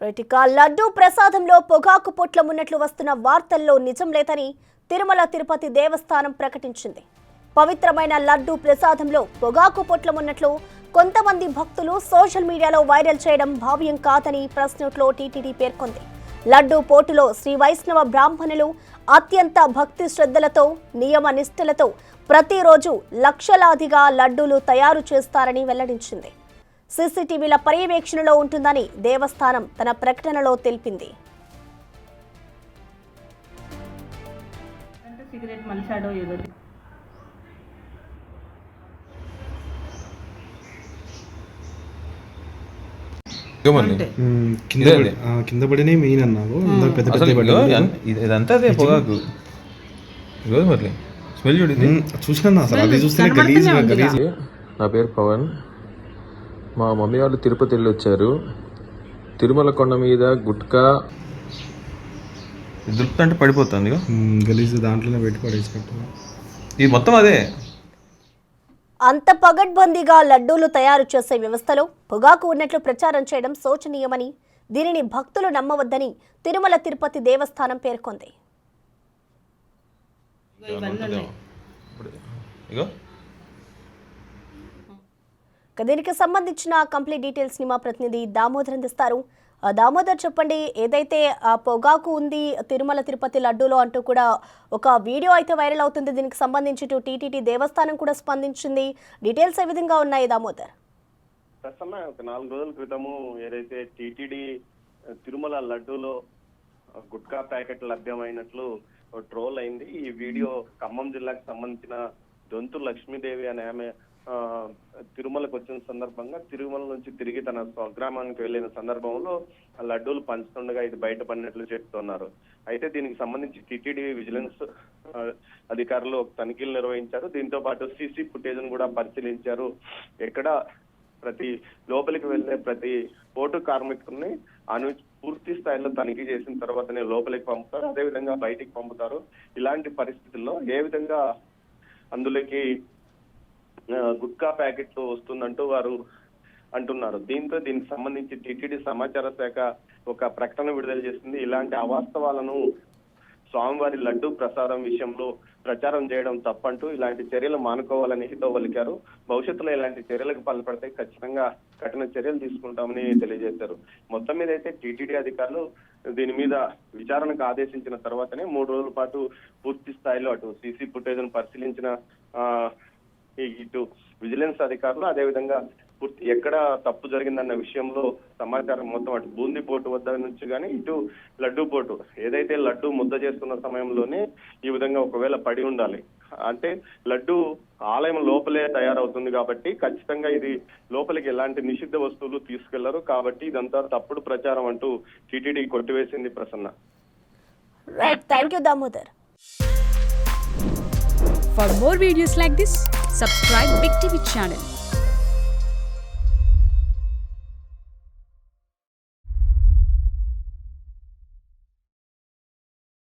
ఇక లడ్డూ ప్రసాదంలో పొగాకు పొట్లం ఉన్నట్లు వస్తున్న వార్తల్లో నిజం లేదని తిరుమల తిరుపతి దేవస్థానం ప్రకటించింది. పవిత్రమైన లడ్డూ ప్రసాదంలో పొగాకు పొట్లం ఉన్నట్లు కొంతమంది భక్తులు సోషల్ మీడియాలో వైరల్ చేయడం భావ్యం కాదని ప్రెస్ నోట్లో టీటీడీ పేర్కొంది. లడ్డూ పోటులో శ్రీ వైష్ణవ బ్రాహ్మణులు అత్యంత భక్తి శ్రద్ధలతో నియమ నిష్ఠలతో ప్రతిరోజు లక్షలాదిగా లడ్డూలు తయారు చేస్తారని వెల్లడించింది. సీసీటీవీల పర్యవేక్షణలో ఉంటుందని దేవస్థానం తన ప్రకటనలో తెలిపింది. కింద పడినే మెయిన్ అన్నావు. ఇదంతా అదే పొగాకు స్మెల్ చూడండి. చూసాను అసలు అది చూస్తేనే గలీజ్. నా పేరు పవన్. మా మమ్మీ వాళ్ళు తిరుపతి వెళ్ళి వచ్చారు. తిరుమల కొండ మీద గుట్కా దొరుకుతుంటే పడిపోతుంది గలీజ్, దాంట్లోనే పెట్టి పడేసినట్టు. ఇది మొత్తం అదే. అంత పగడ్బందీగా లడ్డూలు తయారు చేసే వ్యవస్థలో పొగాకు ఉన్నట్లు ప్రచారం చేయడం శోచనీయమని, దీనిని భక్తులు నమ్మవద్దని తిరుమల తిరుపతి దేవస్థానం పేర్కొంది. దీనికి సంబంధించిన కంప్లీట్ డీటెయిల్స్ ని మా ప్రతినిధి దామోదర్ అందిస్తారు. దామోదర్, చెప్పండి, ఏదైతే పొగాకు ఉంది తిరుమల తిరుపతి లడ్డూలో అంటూ కూడా ఒక వీడియో అయితే వైరల్ అవుతుంది. దీనికి సంబంధించి టీటీడీ దేవస్థానం కూడా స్పందించింది. డీటెయిల్స్ ఏ విధంగా ఉన్నాయి దామోదర్? ప్రసన్న, ఒక 4 రోజుల క్రితము ఏదైతే టీటీడీ తిరుమల లడ్డూలో గుట్కా ప్యాకెట్ లభ్యమైనట్లు ట్రోల్ అయింది. ఈ వీడియో ఖమ్మం జిల్లాకు సంబంధించిన దొంతు లక్ష్మీదేవి అనే ఆమె తిరుమలకు వచ్చిన సందర్భంగా తిరుమల నుంచి తిరిగి తన స్వగ్రామానికి వెళ్లిన సందర్భంలో లడ్డూలు పంచుతుండగా ఇది బయటపడినట్లు చెప్తున్నారు. అయితే దీనికి సంబంధించి టీటీడీ విజిలెన్స్ అధికారులు తనిఖీలు నిర్వహించారు. దీంతో పాటు సీసీ ఫుటేజ్ ను కూడా పరిశీలించారు. ఎక్కడ ప్రతి లోపలికి వెళ్లే ప్రతి పోటు కార్మికుడిని పూర్తి స్థాయిలో తనిఖీ చేసిన తర్వాతనే లోపలికి పంపుతారు, అదేవిధంగా బయటికి పంపుతారు. ఇలాంటి పరిస్థితుల్లో ఏ విధంగా అందులోకి గుట్కా ప్యాకెట్లు వస్తుందంటూ వారు అంటున్నారు. దీనికి సంబంధించి టీటీడీ సమాచార శాఖ ఒక ప్రకటన విడుదల చేసింది. ఇలాంటి అవాస్తవాలను స్వామివారి లడ్డూ ప్రసాదం విషయంలో ప్రచారం చేయడం తప్పంటూ ఇలాంటి చర్యలు మానుకోవాలని హితవు పలికారు. భవిష్యత్తులో ఇలాంటి చర్యలకు పాల్పడితే ఖచ్చితంగా కఠిన చర్యలు తీసుకుంటామని తెలియజేశారు. మొత్తం మీద అయితే టీటీడీ అధికారులు దీని మీద విచారణకు ఆదేశించిన తర్వాతనే 3 రోజుల పాటు పూర్తి స్థాయిలో అటు సీసీ ఫుటేజ్ ను పరిశీలించిన ఇటు విజిలెన్స్ అధికారులు, అదేవిధంగా ఎక్కడ తప్పు జరిగిందన్న విషయంలో సమాచారం మొత్తం అటు బూందీ పోటు వద్ద నుంచి కానీ ఇటు లడ్డూ పోటు ఏదైతే లడ్డూ ముద్ద చేస్తున్న సమయంలోనే ఈ విధంగా ఒకవేళ పడి ఉండాలి. అంటే లడ్డూ ఆలయం లోపలే తయారవుతుంది కాబట్టి ఖచ్చితంగా ఇది లోపలికి ఎలాంటి నిషిద్ధ వస్తువులు తీసుకెళ్లరు. కాబట్టి ఇదంతా తప్పుడు ప్రచారం అంటూ టీటీడీ కొట్టివేసింది. Prasanna. Right, thank you Damodar. For more videos like this, subscribe Big TV channel.